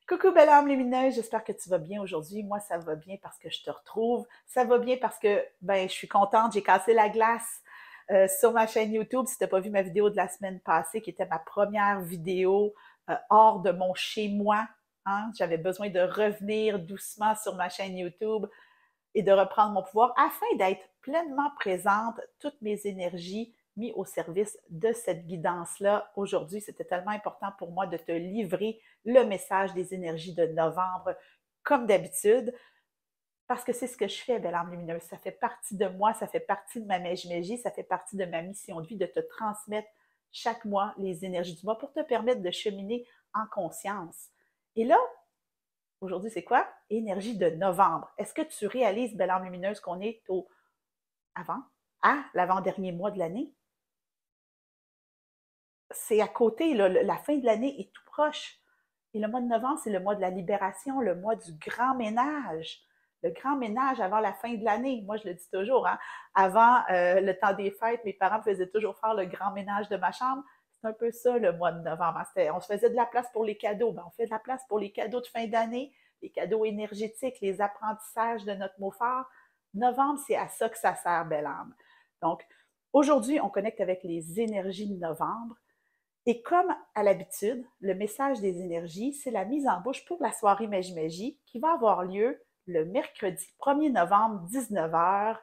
Coucou belle âme lumineuse, j'espère que tu vas bien aujourd'hui. Moi, ça va bien parce que je te retrouve. Ça va bien parce que je suis contente, j'ai cassé la glace sur ma chaîne YouTube. Si tu n'as pas vu ma vidéo de la semaine passée, qui était ma première vidéo hors de mon chez-moi, hein, j'avais besoin de revenir doucement sur ma chaîne YouTube et de reprendre mon pouvoir afin d'être pleinement présente, toutes mes énergies mises au service de cette guidance-là. Aujourd'hui, c'était tellement important pour moi de te livrer le message des énergies de novembre, comme d'habitude, parce que c'est ce que je fais, belle âme lumineuse. Ça fait partie de moi, ça fait partie de ma magie, ça fait partie de ma mission de vie de te transmettre chaque mois les énergies du mois pour te permettre de cheminer en conscience. Et là, aujourd'hui, c'est quoi? Énergie de novembre. Est-ce que tu réalises, belle âme lumineuse, qu'on est à l'avant-dernier mois de l'année? C'est à côté, là, la fin de l'année est tout proche. Et le mois de novembre, c'est le mois de la libération, le mois du grand ménage. Le grand ménage avant la fin de l'année. Moi, je le dis toujours, hein, avant le temps des fêtes, mes parents me faisaient toujours faire le grand ménage de ma chambre. C'est un peu ça, le mois de novembre. On se faisait de la place pour les cadeaux. On fait de la place pour les cadeaux de fin d'année, les cadeaux énergétiques, les apprentissages de notre mot phare. Novembre, c'est à ça que ça sert, belle âme. Donc, aujourd'hui, on connecte avec les énergies de novembre. Et comme à l'habitude, le message des énergies, c'est la mise en bouche pour la soirée Magie qui va avoir lieu le mercredi 1er novembre, 19h.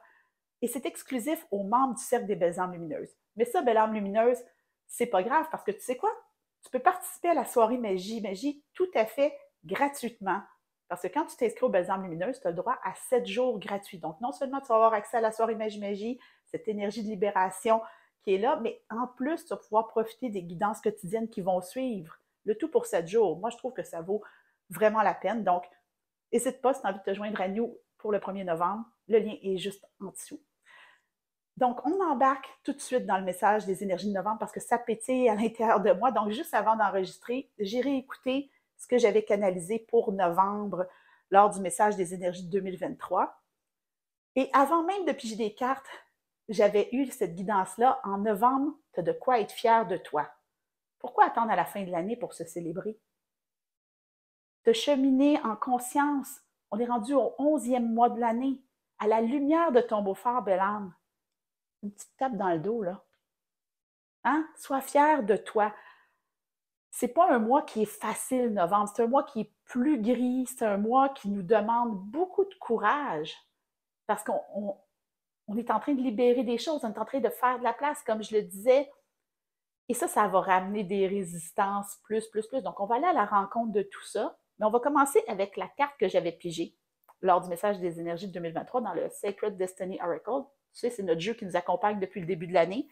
Et c'est exclusif aux membres du Cercle des Belles âmes lumineuses. Mais ça, Belle âme lumineuse, c'est pas grave parce que tu sais quoi? Tu peux participer à la soirée Magie tout à fait gratuitement. Parce que quand tu t'inscris aux Belles âmes lumineuses, tu as le droit à 7 jours gratuits. Donc, non seulement tu vas avoir accès à la soirée Magie, cette énergie de libération qui est là, mais en plus, tu vas pouvoir profiter des guidances quotidiennes qui vont suivre. Le tout pour 7 jours. Moi, je trouve que ça vaut vraiment la peine. Donc, n'hésite pas si tu as envie de te joindre à nous pour le 1er novembre. Le lien est juste en dessous. Donc, on embarque tout de suite dans le message des énergies de novembre parce que ça pétille à l'intérieur de moi. Donc, juste avant d'enregistrer, j'ai réécouté ce que j'avais canalisé pour novembre lors du message des énergies de 2023. Et avant même de piger des cartes, j'avais eu cette guidance-là. En novembre, tu as de quoi être fier de toi. Pourquoi attendre à la fin de l'année pour se célébrer? De cheminer en conscience. On est rendu au 11e mois de l'année. À la lumière de ton beau phare, belle âme. Une petite tape dans le dos, là. Hein? Sois fier de toi. C'est pas un mois qui est facile, novembre. C'est un mois qui est plus gris. C'est un mois qui nous demande beaucoup de courage. Parce qu'on est en train de libérer des choses. On est en train de faire de la place, comme je le disais. Et ça va ramener des résistances plus. Donc, on va aller à la rencontre de tout ça. Mais on va commencer avec la carte que j'avais pigée lors du message des énergies de 2023 dans le Sacred Destiny Oracle. Tu sais, c'est notre jeu qui nous accompagne depuis le début de l'année.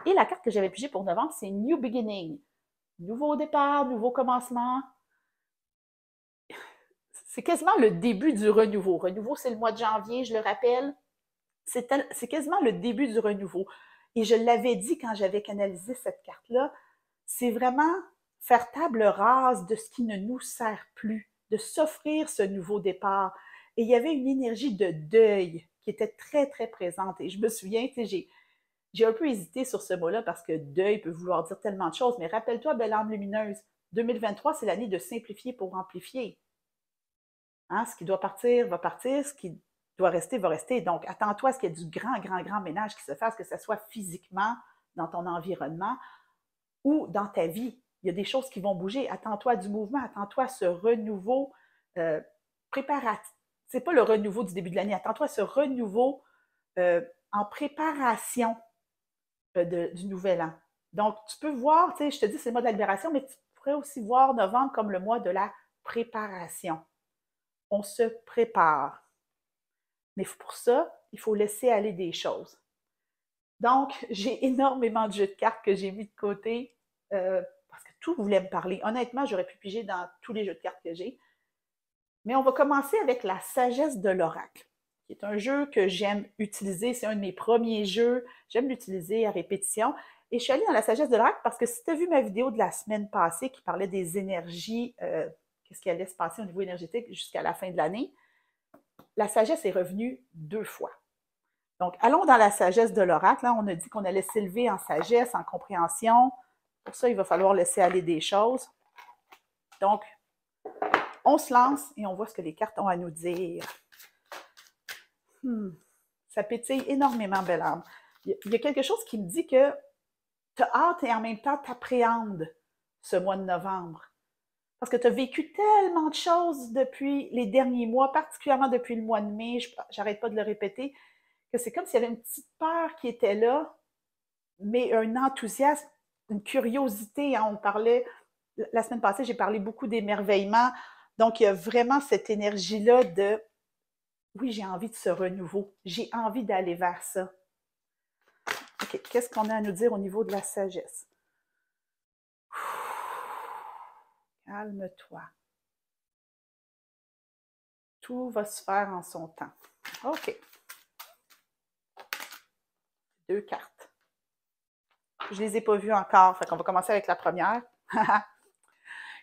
Et la carte que j'avais pigée pour novembre, c'est New Beginning. Nouveau départ, nouveau commencement. C'est quasiment le début du renouveau. Renouveau, c'est le mois de janvier, je le rappelle. C'est quasiment le début du renouveau. Et je l'avais dit quand j'avais canalisé cette carte-là, c'est vraiment faire table rase de ce qui ne nous sert plus, de s'offrir ce nouveau départ. Et il y avait une énergie de deuil qui était très, très présente. Et je me souviens, j'ai un peu hésité sur ce mot-là parce que deuil peut vouloir dire tellement de choses. Mais rappelle-toi, belle âme lumineuse, 2023, c'est l'année de simplifier pour amplifier. Hein, ce qui doit partir va partir, ce qui doit rester va rester. Donc, attends-toi à ce qu'il y ait du grand ménage qui se fasse, que ce soit physiquement dans ton environnement ou dans ta vie. Il y a des choses qui vont bouger. Attends-toi à du mouvement, attends-toi à ce renouveau préparatif. C'est pas le renouveau du début de l'année, attends-toi à ce renouveau en préparation du nouvel an. Donc, tu peux voir, tu sais, je te dis, c'est le mois de la libération, mais tu pourrais aussi voir novembre comme le mois de la préparation. On se prépare. Mais pour ça, il faut laisser aller des choses. Donc, j'ai énormément de jeux de cartes que j'ai mis de côté parce que tout voulait me parler. Honnêtement, j'aurais pu piger dans tous les jeux de cartes que j'ai. Mais on va commencer avec la sagesse de l'oracle, qui est un jeu que j'aime utiliser. C'est un de mes premiers jeux. J'aime l'utiliser à répétition. Et je suis allée dans la sagesse de l'oracle parce que si tu as vu ma vidéo de la semaine passée qui parlait des énergies, qu'est-ce qui allait se passer au niveau énergétique jusqu'à la fin de l'année, la sagesse est revenue 2 fois. Donc, allons dans la sagesse de l'oracle. On a dit qu'on allait s'élever en sagesse, en compréhension. Pour ça, il va falloir laisser aller des choses. Donc, On se lance et on voit ce que les cartes ont à nous dire. Ça pétille énormément, belle âme. Il y a quelque chose qui me dit que tu as hâte et en même temps t'appréhendes ce mois de novembre. Parce que tu as vécu tellement de choses depuis les derniers mois, particulièrement depuis le mois de mai, j'arrête pas de le répéter, que c'est comme s'il y avait une petite peur qui était là, mais un enthousiasme, une curiosité. Hein, on parlait, la semaine passée, j'ai parlé beaucoup d'émerveillement. Donc, il y a vraiment cette énergie-là de, oui, j'ai envie de ce renouveau, j'ai envie d'aller vers ça. OK, qu'est-ce qu'on a à nous dire au niveau de la sagesse? Calme-toi. Tout va se faire en son temps. OK. 2 cartes. Je ne les ai pas vues encore, fait qu'on va commencer avec la première.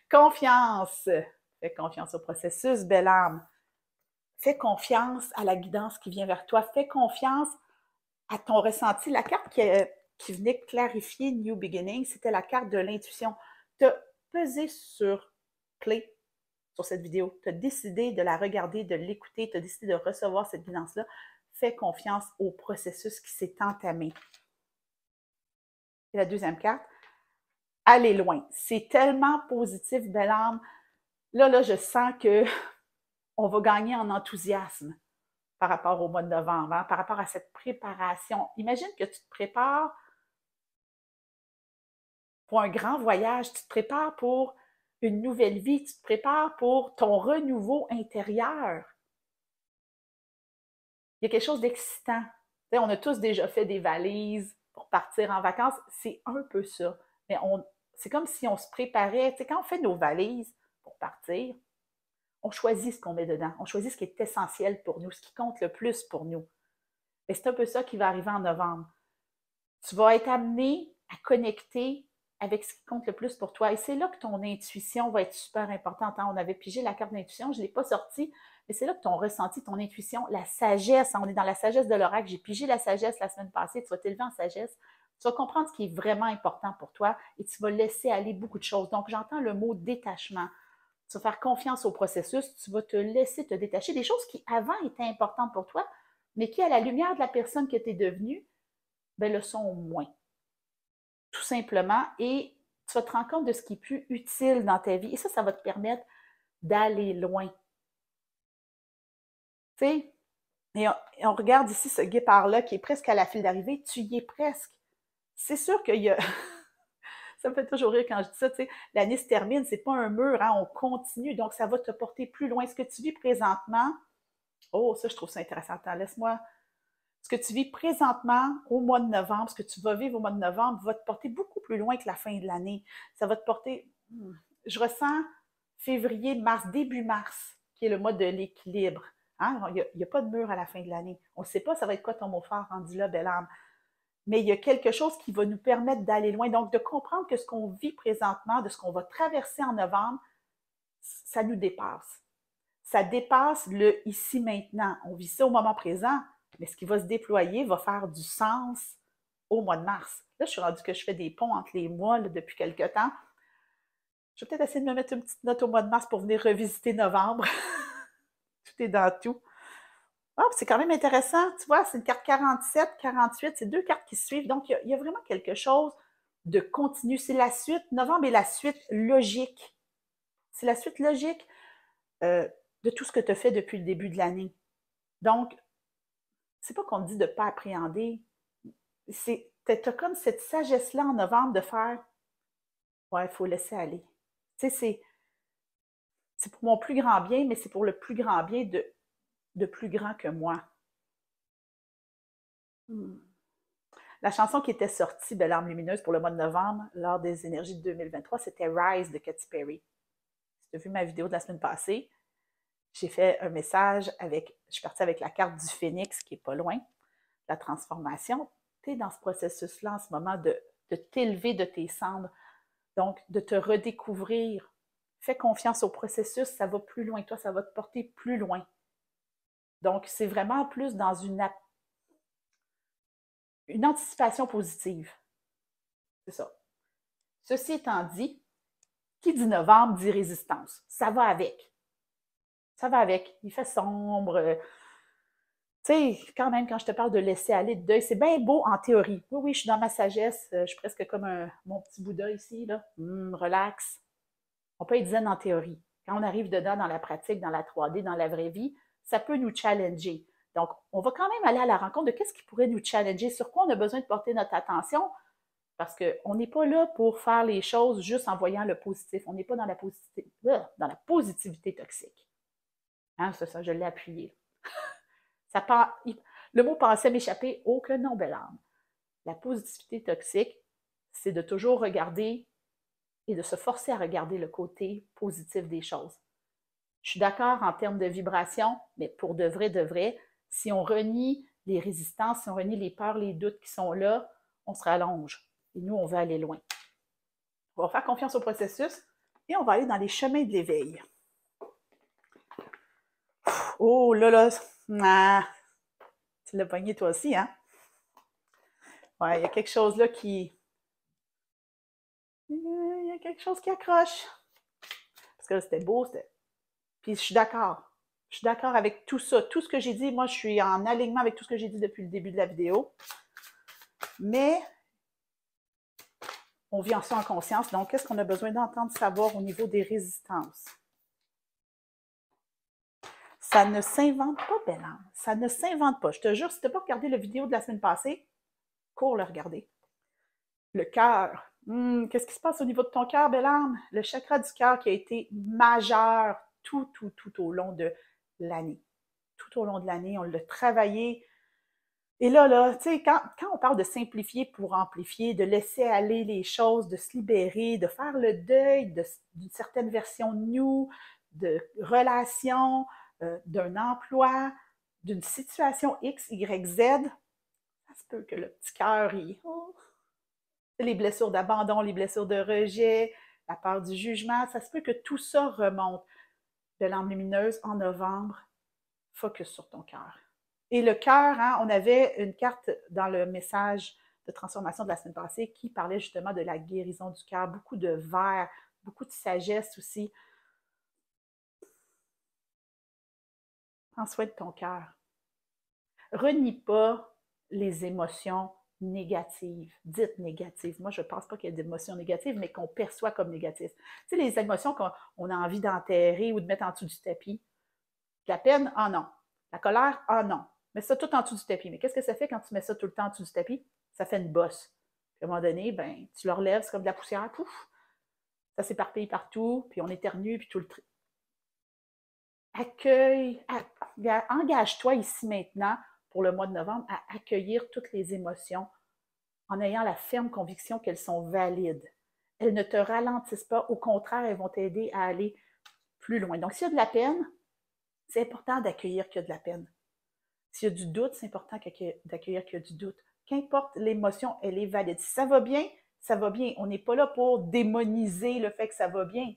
Confiance. Fais confiance au processus, belle âme. Fais confiance à la guidance qui vient vers toi. Fais confiance à ton ressenti. La carte qui venait clarifier New Beginning, c'était la carte de l'intuition. Tu as pesé sur play sur cette vidéo. Tu as décidé de la regarder, de l'écouter, tu as décidé de recevoir cette guidance-là. Fais confiance au processus qui s'est entamé. Et la deuxième carte, aller loin. C'est tellement positif, belle âme. Là, je sens qu'on va gagner en enthousiasme par rapport au mois de novembre, hein, par rapport à cette préparation. Imagine que tu te prépares pour un grand voyage, tu te prépares pour une nouvelle vie, tu te prépares pour ton renouveau intérieur. Il y a quelque chose d'excitant. On a tous déjà fait des valises pour partir en vacances. C'est un peu ça. Mais c'est comme si on se préparait. Quand on fait nos valises pour partir, on choisit ce qu'on met dedans. On choisit ce qui est essentiel pour nous, ce qui compte le plus pour nous. Et c'est un peu ça qui va arriver en novembre. Tu vas être amené à connecter avec ce qui compte le plus pour toi. Et c'est là que ton intuition va être super importante. On avait pigé la carte d'intuition, je ne l'ai pas sortie, mais c'est là que ton ressenti, ton intuition, la sagesse, on est dans la sagesse de l'oracle, j'ai pigé la sagesse la semaine passée, tu vas t'élever en sagesse, tu vas comprendre ce qui est vraiment important pour toi et tu vas laisser aller beaucoup de choses. Donc, j'entends le mot détachement. Tu vas faire confiance au processus, tu vas te laisser te détacher des choses qui avant étaient importantes pour toi, mais qui, à la lumière de la personne que tu es devenue, ben, le sont moins. Tout simplement. Et tu vas te rendre compte de ce qui est plus utile dans ta vie. Et ça va te permettre d'aller loin. Tu sais, et on regarde ici ce guépard-là qui est presque à la file d'arrivée. Tu y es presque. C'est sûr qu'il y a... Ça me fait toujours rire quand je dis ça, tu sais, l'année se termine, c'est pas un mur, hein, on continue, donc ça va te porter plus loin. Ce que tu vis présentement, oh, ça, je trouve ça intéressant. Attends, laisse-moi... Ce que tu vis présentement au mois de novembre, ce que tu vas vivre au mois de novembre, va te porter beaucoup plus loin que la fin de l'année. Ça va te porter... Je ressens février, mars, début mars, qui est le mois de l'équilibre. Hein? Il n'y a pas de mur à la fin de l'année. On ne sait pas ça va être quoi ton mot fort rendu là, belle âme. Mais il y a quelque chose qui va nous permettre d'aller loin. Donc, de comprendre que ce qu'on vit présentement, de ce qu'on va traverser en novembre, ça nous dépasse. Ça dépasse le ici maintenant. On vit ça au moment présent, mais ce qui va se déployer va faire du sens au mois de mars. Là, je suis rendue que je fais des ponts entre les mois là, depuis quelque temps. Je vais peut-être essayer de me mettre une petite note au mois de mars pour venir revisiter novembre. Tout est dans tout. Ah, c'est quand même intéressant. Tu vois, c'est une carte 47, 48, c'est deux cartes qui se suivent. Donc, il y a vraiment quelque chose de continu. C'est la suite. Novembre est la suite logique. C'est la suite logique de tout ce que tu as fait depuis le début de l'année. Donc, c'est pas qu'on te dit de ne pas appréhender. Tu as comme cette sagesse-là en novembre de faire ouais, il faut laisser aller. Tu sais, c'est pour mon plus grand bien, mais c'est pour le plus grand bien de plus grand que moi. La chanson qui était sortie, Belle Âme Lumineuse, pour le mois de novembre, lors des énergies de 2023, c'était Rise de Katy Perry. Si tu as vu ma vidéo de la semaine passée, j'ai fait un message je suis partie avec la carte du phénix qui n'est pas loin, la transformation. Tu es dans ce processus-là en ce moment de t'élever de tes cendres, donc de te redécouvrir. Fais confiance au processus, ça va plus loin que toi, ça va te porter plus loin. Donc, c'est vraiment plus dans une anticipation positive. C'est ça. Ceci étant dit, qui dit novembre dit résistance. Ça va avec. Ça va avec. Il fait sombre. Tu sais, quand même, quand je te parle de laisser aller, de deuil, c'est bien beau en théorie. Oui, oui, je suis dans ma sagesse. Je suis presque comme mon petit Bouddha ici, là. Relax. On peut être zen en théorie. Quand on arrive dedans dans la pratique, dans la 3D, dans la vraie vie, ça peut nous challenger. Donc, on va quand même aller à la rencontre de qu'est-ce qui pourrait nous challenger, sur quoi on a besoin de porter notre attention, parce qu'on n'est pas là pour faire les choses juste en voyant le positif. On n'est pas dans la positivité toxique. Hein, c'est ça, je l'ai appuyé. Ça part, le mot pensait m'échapper, oh que non, belle âme. La positivité toxique, c'est de toujours regarder et de se forcer à regarder le côté positif des choses. Je suis d'accord en termes de vibration, mais pour de vrai, si on renie les résistances, si on renie les peurs, les doutes qui sont là, on se rallonge. Et nous, on veut aller loin. On va faire confiance au processus et on va aller dans les chemins de l'éveil. Oh là, tu l'as pogné toi aussi, hein? Ouais, il y a quelque chose là qui... Il y a quelque chose qui accroche. Parce que là, c'était beau, c'était... Puis je suis d'accord. Je suis d'accord avec tout ça. Tout ce que j'ai dit, moi, je suis en alignement avec tout ce que j'ai dit depuis le début de la vidéo. Mais on vit en ça en conscience. Donc, qu'est-ce qu'on a besoin d'entendre, savoir au niveau des résistances? Ça ne s'invente pas, belle âme. Ça ne s'invente pas. Je te jure, si tu n'as pas regardé la vidéo de la semaine passée, cours le regarder. Le cœur. Qu'est-ce qui se passe au niveau de ton cœur, belle âme? Le chakra du cœur qui a été majeur tout au long de l'année. Tout au long de l'année, on l'a travaillé. Et là, tu sais, quand on parle de simplifier pour amplifier, de laisser aller les choses, de se libérer, de faire le deuil d'une certaine version de nous, de relations, d'un emploi, d'une situation X, Y, Z, ça se peut que le petit cœur, les blessures d'abandon, les blessures de rejet, la peur du jugement, ça se peut que tout ça remonte. De l'âme lumineuse en novembre, focus sur ton cœur. Et le cœur, hein, on avait une carte dans le message de transformation de la semaine passée qui parlait justement de la guérison du cœur, beaucoup de verre, beaucoup de sagesse aussi. Prends soin de ton cœur. Renie pas les émotions négatives, dites négatives. Moi, je ne pense pas qu'il y ait d'émotions négatives, mais qu'on perçoit comme négatives. Tu sais, les émotions qu'on a envie d'enterrer ou de mettre en dessous du tapis. La peine, ah non. La colère, ah non. Mets ça tout en dessous du tapis. Mais qu'est-ce que ça fait quand tu mets ça tout le temps en dessous du tapis? Ça fait une bosse. Puis à un moment donné, ben, tu le relèves, c'est comme de la poussière, pouf, ça s'éparpille partout, puis on éternue, puis tout le truc. Accueille, engage-toi ici maintenant pour le mois de novembre à accueillir toutes les émotions en ayant la ferme conviction qu'elles sont valides. Elles ne te ralentissent pas, au contraire, elles vont t'aider à aller plus loin. Donc, s'il y a de la peine, c'est important d'accueillir qu'il y a de la peine. S'il y a du doute, c'est important d'accueillir qu'il y a du doute. Qu'importe l'émotion, elle est valide. Si ça va bien, ça va bien. On n'est pas là pour démoniser le fait que ça va bien.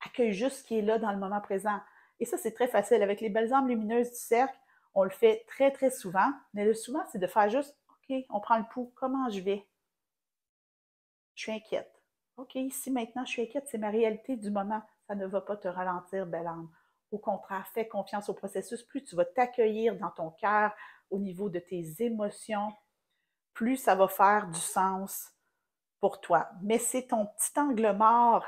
Accueille juste ce qui est là dans le moment présent. Et ça, c'est très facile. Avec les belles âmes lumineuses du cercle, on le fait très, très souvent. Mais le souvent, c'est de faire juste, OK, on prend le pouls. Comment je vais? Je suis inquiète. OK, ici, maintenant, je suis inquiète. C'est ma réalité du moment. Ça ne va pas te ralentir, belle âme. Au contraire, fais confiance au processus. Plus tu vas t'accueillir dans ton cœur au niveau de tes émotions, plus ça va faire du sens pour toi. Mais c'est ton petit angle mort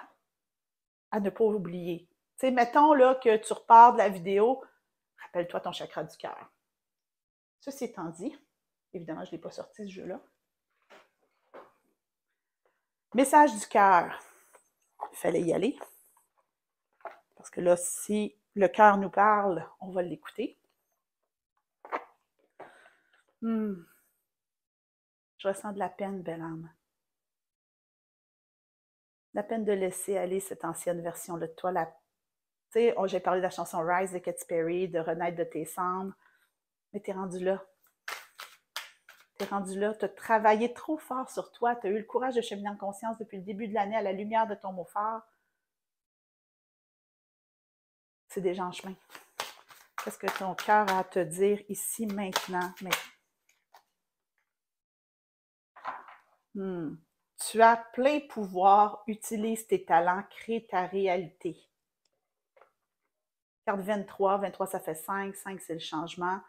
à ne pas oublier. Tu sais, mettons là, que tu repars de la vidéo, rappelle-toi ton chakra du cœur. Ceci étant dit, évidemment, je ne l'ai pas sorti ce jeu-là. Message du cœur. Il fallait y aller. Parce que là, si le cœur nous parle, on va l'écouter. Je ressens de la peine, belle âme. La peine de laisser aller cette ancienne version-là de toi. Tu sais, j'ai parlé de la chanson Rise de Katy Perry, de Renaître de tes cendres, mais t'es rendu là. T'es rendu là, t'as travaillé trop fort sur toi, t'as eu le courage de cheminer en conscience depuis le début de l'année à la lumière de ton mot phare. C'est déjà en chemin. Qu'est-ce que ton cœur a à te dire ici, maintenant? Tu as plein pouvoir, utilise tes talents, crée ta réalité. Carte 23, 23 ça fait 5, 5 c'est le changement.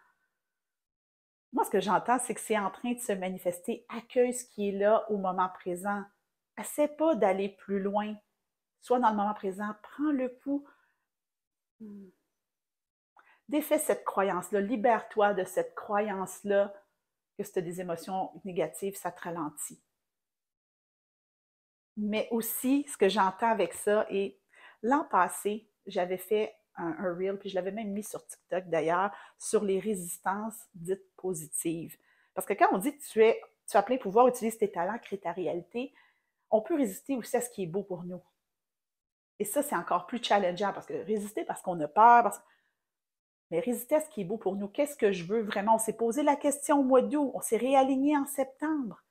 Moi, ce que j'entends, c'est que c'est en train de se manifester. Accueille ce qui est là au moment présent. Essaie pas d'aller plus loin. Sois dans le moment présent. Prends le pouls. Défais cette croyance-là. Libère-toi de cette croyance-là que si tu as des émotions négatives, ça te ralentit. Mais aussi, ce que j'entends avec ça, et l'an passé, j'avais fait un reel, puis je l'avais même mis sur TikTok d'ailleurs, sur les résistances dites positives. Parce que quand on dit que tu as plein pouvoir, utilise tes talents, crée ta réalité, on peut résister aussi à ce qui est beau pour nous. Et ça, c'est encore plus challengeant, parce que résister parce qu'on a peur, mais résister à ce qui est beau pour nous. Qu'est-ce que je veux vraiment? On s'est posé la question au mois d'août, on s'est réaligné en septembre.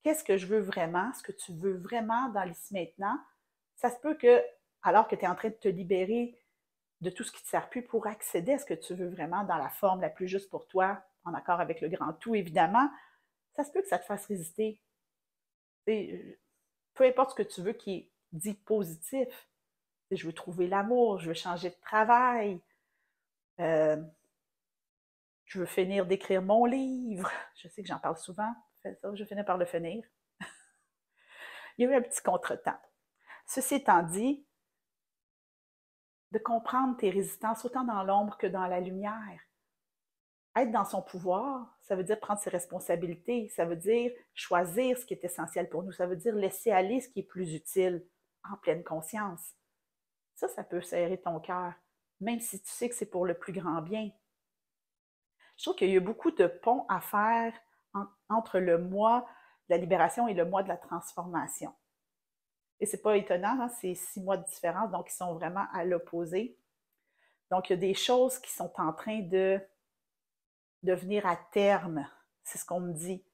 Qu'est-ce que je veux vraiment? Ce que tu veux vraiment dans l'ici maintenant? Ça se peut que, alors que tu es en train de te libérer de tout ce qui ne te sert plus pour accéder à ce que tu veux vraiment dans la forme la plus juste pour toi, en accord avec le grand tout, évidemment, ça se peut que ça te fasse résister. Peu importe ce que tu veux qui est dit positif. Je veux trouver l'amour, je veux changer de travail, euh, je veux finir d'écrire mon livre. Je sais que j'en parle souvent, je vais finir par le finir. Il y a eu un petit contretemps. Ceci étant dit, de comprendre tes résistances autant dans l'ombre que dans la lumière. Être dans son pouvoir, ça veut dire prendre ses responsabilités, ça veut dire choisir ce qui est essentiel pour nous, ça veut dire laisser aller ce qui est plus utile en pleine conscience. Ça peut serrer ton cœur, même si tu sais que c'est pour le plus grand bien. Je trouve qu'il y a beaucoup de ponts à faire entre le mois de la libération et le mois de la transformation. Et c'est pas étonnant, hein, c'est 6 mois de différence, donc ils sont vraiment à l'opposé. Donc, il y a des choses qui sont en train de venir à terme. C'est ce qu'on me dit.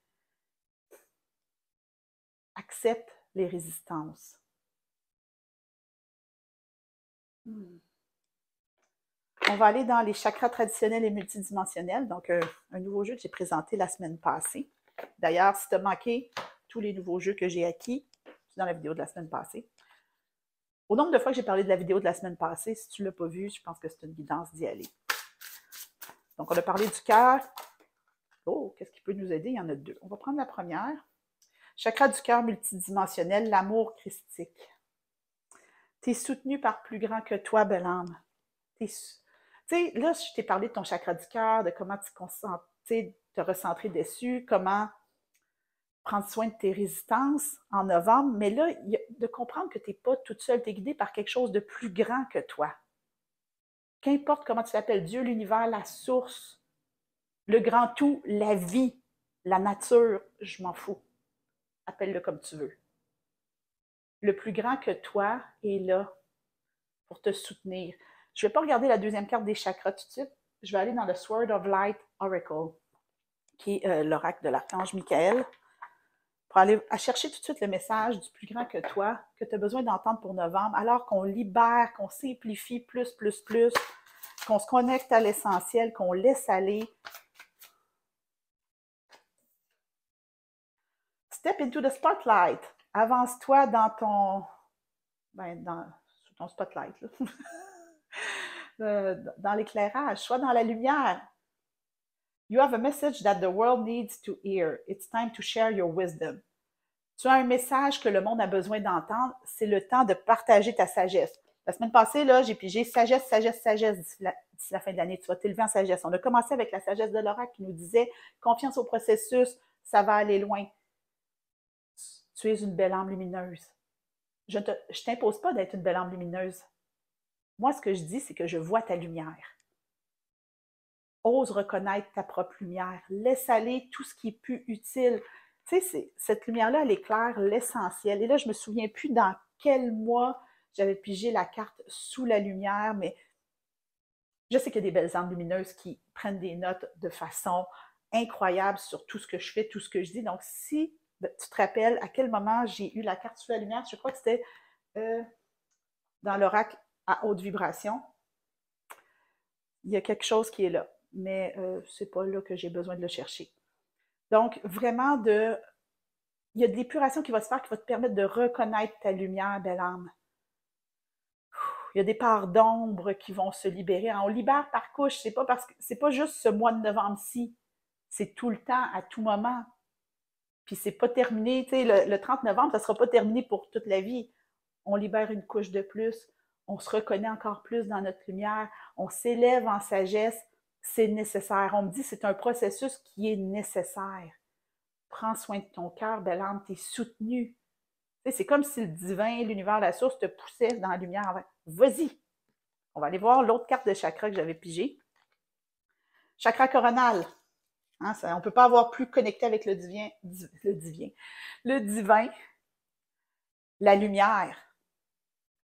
Accepte les résistances. On va aller dans les chakras traditionnels et multidimensionnels. Donc, un nouveau jeu que j'ai présenté la semaine passée. D'ailleurs, si tu as manqué tous les nouveaux jeux que j'ai acquis, c'est dans la vidéo de la semaine passée. Au nombre de fois que j'ai parlé de la vidéo de la semaine passée, si tu ne l'as pas vue, je pense que c'est une guidance d'y aller. Donc, on a parlé du cœur. Oh, qu'est-ce qui peut nous aider? Il y en a 2. On va prendre la première. Chakra du cœur multidimensionnel, l'amour christique. Tu es soutenu par plus grand que toi, belle âme. Tu sais, là, je t'ai parlé de ton chakra du cœur, de comment te recentrer dessus, comment prendre soin de tes résistances en novembre, mais là, de comprendre que tu n'es pas toute seule, tu es guidée par quelque chose de plus grand que toi. Qu'importe comment tu l'appelles, Dieu, l'univers, la source, le grand tout, la vie, la nature, je m'en fous. Appelle-le comme tu veux. Le plus grand que toi est là pour te soutenir. Je ne vais pas regarder la deuxième carte des chakras tout de suite. Je vais aller dans le Sword of Light Oracle, qui est l'oracle de l'archange Michael, pour aller chercher tout de suite le message du plus grand que toi, que tu as besoin d'entendre pour novembre, alors qu'on libère, qu'on simplifie plus, qu'on se connecte à l'essentiel, qu'on laisse aller. Step into the spotlight. Avance-toi dans ton... sous ton spotlight, dans l'éclairage, sois dans la lumière. You have a message that the world needs to hear. It's time to share your wisdom. Tu as un message que le monde a besoin d'entendre. C'est le temps de partager ta sagesse. La semaine passée, là, j'ai pigé sagesse d'ici la fin de l'année. Tu vas t'élever en sagesse. On a commencé avec la sagesse de l'oracle qui nous disait confiance au processus, ça va aller loin. Tu es une belle âme lumineuse. Je ne t'impose pas d'être une belle âme lumineuse. Moi, ce que je dis, c'est que je vois ta lumière. Ose reconnaître ta propre lumière. Laisse aller tout ce qui est plus utile. Tu sais, cette lumière-là, elle éclaire l'essentiel. Et là, je ne me souviens plus dans quel mois j'avais pigé la carte sous la lumière, mais je sais qu'il y a des belles âmes lumineuses qui prennent des notes de façon incroyable sur tout ce que je fais, tout ce que je dis. Donc, si tu te rappelles à quel moment j'ai eu la carte sous la lumière, je crois que c'était dans l'oracle à haute vibration. Il y a quelque chose qui est là, mais c'est pas là que j'ai besoin de le chercher. Donc, vraiment, il y a de l'épuration qui va se faire, qui va te permettre de reconnaître ta lumière, belle âme. il y a des parts d'ombre qui vont se libérer. On libère par couche, c'est pas juste ce mois de novembre-ci, c'est tout le temps, à tout moment. Puis c'est pas terminé, tu sais, le 30 novembre, ça sera pas terminé pour toute la vie. On libère une couche de plus, on se reconnaît encore plus dans notre lumière, on s'élève en sagesse, c'est nécessaire. On me dit c'est un processus qui est nécessaire. Prends soin de ton cœur, belle âme, tu es soutenu. C'est comme si le divin, l'univers, la source te poussait dans la lumière. Vas-y! On va aller voir l'autre carte de chakra que j'avais pigée. Chakra coronal. Hein, on ne peut pas avoir plus connecté avec le divin, la lumière.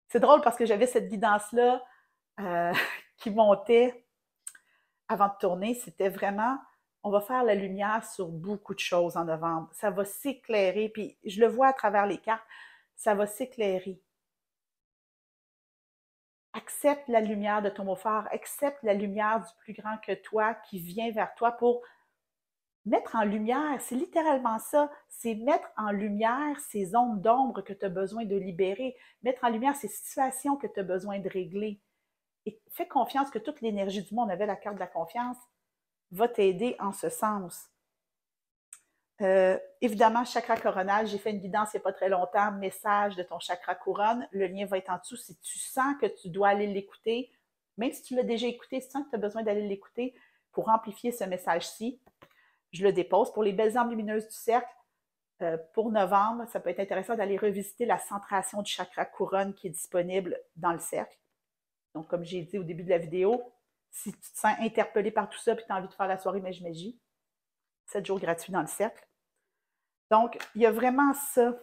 C'est drôle parce que j'avais cette guidance-là qui montait avant de tourner. C'était vraiment, on va faire la lumière sur beaucoup de choses en novembre. Ça va s'éclairer, puis je le vois à travers les cartes, ça va s'éclairer. Accepte la lumière de ton beau-frère, accepte la lumière du plus grand que toi qui vient vers toi pour mettre en lumière, c'est littéralement ça, c'est mettre en lumière ces zones d'ombre que tu as besoin de libérer, mettre en lumière ces situations que tu as besoin de régler. Et fais confiance que toute l'énergie du monde, on avait la carte de la confiance, va t'aider en ce sens. Évidemment, chakra coronal, j'ai fait une guidance il n'y a pas très longtemps, message de ton chakra couronne. Le lien va être en dessous. Si tu sens que tu dois aller l'écouter, même si tu l'as déjà écouté, si tu sens que tu as besoin d'aller l'écouter pour amplifier ce message-ci, je le dépose. Pour les belles âmes lumineuses du cercle, pour novembre, ça peut être intéressant d'aller revisiter la centration du chakra couronne qui est disponible dans le cercle. Donc, comme j'ai dit au début de la vidéo, si tu te sens interpellé par tout ça et tu as envie de faire la soirée Magie, 7 jours gratuits dans le cercle. Donc, il y a vraiment ça,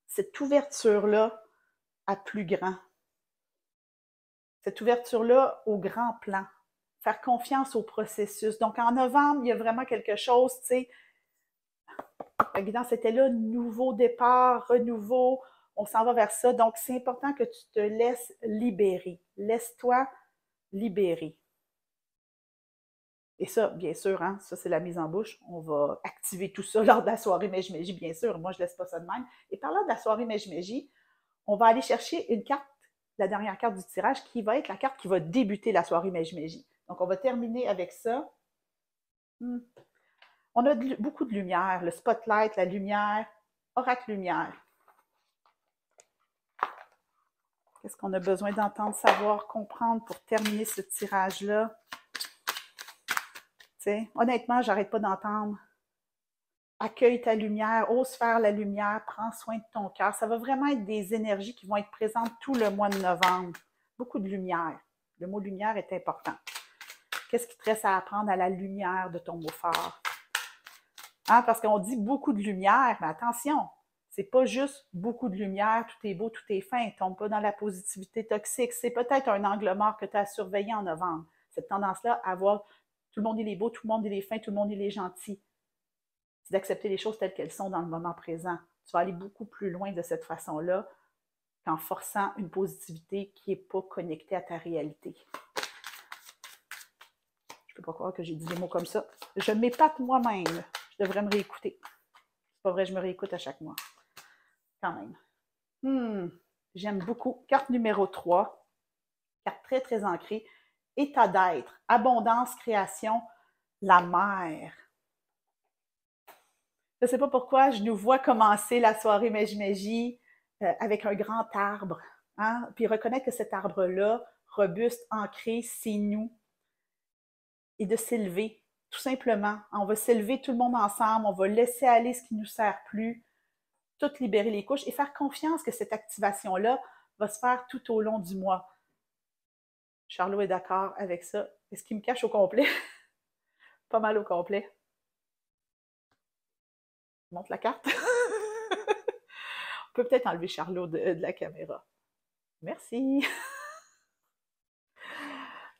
cette ouverture-là à plus grand. Cette ouverture-là au grand plan. Faire confiance au processus. Donc, en novembre, il y a vraiment quelque chose, tu sais, la guidance était là, nouveau départ, renouveau, on s'en va vers ça. Donc, c'est important que tu te laisses libérer. Laisse-toi libérer. Et ça, bien sûr, hein, ça c'est la mise en bouche. On va activer tout ça lors de la soirée Magie, bien sûr. Moi, je ne laisse pas ça de même. Et parlant de la soirée Magie, on va aller chercher une carte, la dernière carte du tirage, qui va être la carte qui va débuter la soirée Magie. Donc, on va terminer avec ça. On a beaucoup de lumière, le spotlight, la lumière, oracle lumière. Qu'est-ce qu'on a besoin d'entendre, savoir, comprendre pour terminer ce tirage-là? Honnêtement, j'arrête pas d'entendre. Accueille ta lumière, ose faire la lumière, prends soin de ton cœur. Ça va vraiment être des énergies qui vont être présentes tout le mois de novembre. Beaucoup de lumière. Le mot lumière est important. Qu'est-ce qui te reste à apprendre à la lumière de ton beau-frère? Hein, parce qu'on dit beaucoup de lumière, mais attention, c'est pas juste beaucoup de lumière, tout est beau, tout est fin, tombe pas dans la positivité toxique. C'est peut-être un angle mort que tu as surveillé en novembre. Cette tendance-là à voir tout le monde il est beau, tout le monde il est fin, tout le monde il est gentil. C'est d'accepter les choses telles qu'elles sont dans le moment présent. Tu vas aller beaucoup plus loin de cette façon-là qu'en forçant une positivité qui n'est pas connectée à ta réalité. Je ne peux pas croire que j'ai dit des mots comme ça. Je m'épate moi-même. Je devrais me réécouter. C'est pas vrai, je me réécoute à chaque mois. Quand même. J'aime beaucoup. Carte numéro 3. Carte très, très ancrée. État d'être. Abondance, création. La mer. Je ne sais pas pourquoi, je nous vois commencer la soirée Magie avec un grand arbre. Hein? Puis reconnaître que cet arbre-là, robuste, ancré, c'est nous. Et de s'élever, tout simplement. On va s'élever tout le monde ensemble, on va laisser aller ce qui ne nous sert plus, tout libérer les couches et faire confiance que cette activation-là va se faire tout au long du mois. Charlot est d'accord avec ça. Est-ce qu'il me cache au complet? Pas mal au complet. Je montre la carte. On peut peut-être enlever Charlot de la caméra. Merci.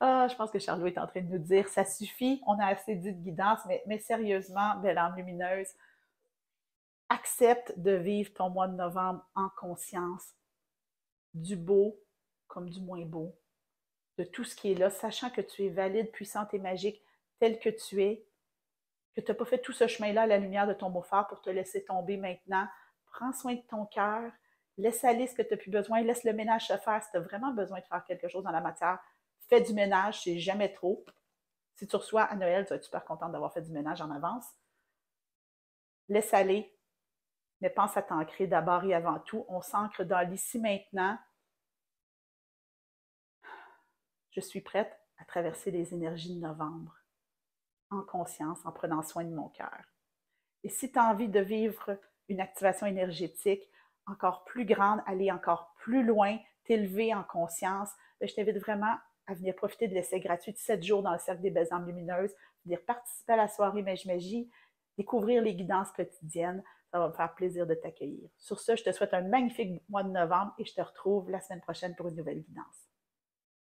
Je pense que Charlot est en train de nous dire, ça suffit, on a assez dit de guidance, mais sérieusement, belle âme lumineuse, accepte de vivre ton mois de novembre en conscience, du beau comme du moins beau, de tout ce qui est là, sachant que tu es valide, puissante et magique tel que tu es, que tu n'as pas fait tout ce chemin-là à la lumière de ton beau-frère pour te laisser tomber maintenant. Prends soin de ton cœur Laisse aller ce que tu n'as plus besoin, laisse le ménage se faire. Si tu as vraiment besoin de faire quelque chose dans la matière, fais du ménage, c'est jamais trop. Si tu reçois à Noël, tu vas être super contente d'avoir fait du ménage en avance. Laisse aller, mais pense à t'ancrer d'abord et avant tout. On s'ancre dans l'ici maintenant. Je suis prête à traverser les énergies de novembre en conscience, en prenant soin de mon cœur. Et si tu as envie de vivre une activation énergétique encore plus grande, aller encore plus loin, t'élever en conscience, je t'invite vraiment à venir profiter de l'essai gratuit de 7 jours dans le Cercle des Belles âmes lumineuses, venir participer à la soirée Magie, découvrir les guidances quotidiennes. Ça va me faire plaisir de t'accueillir. Sur ce, je te souhaite un magnifique mois de novembre et je te retrouve la semaine prochaine pour une nouvelle guidance.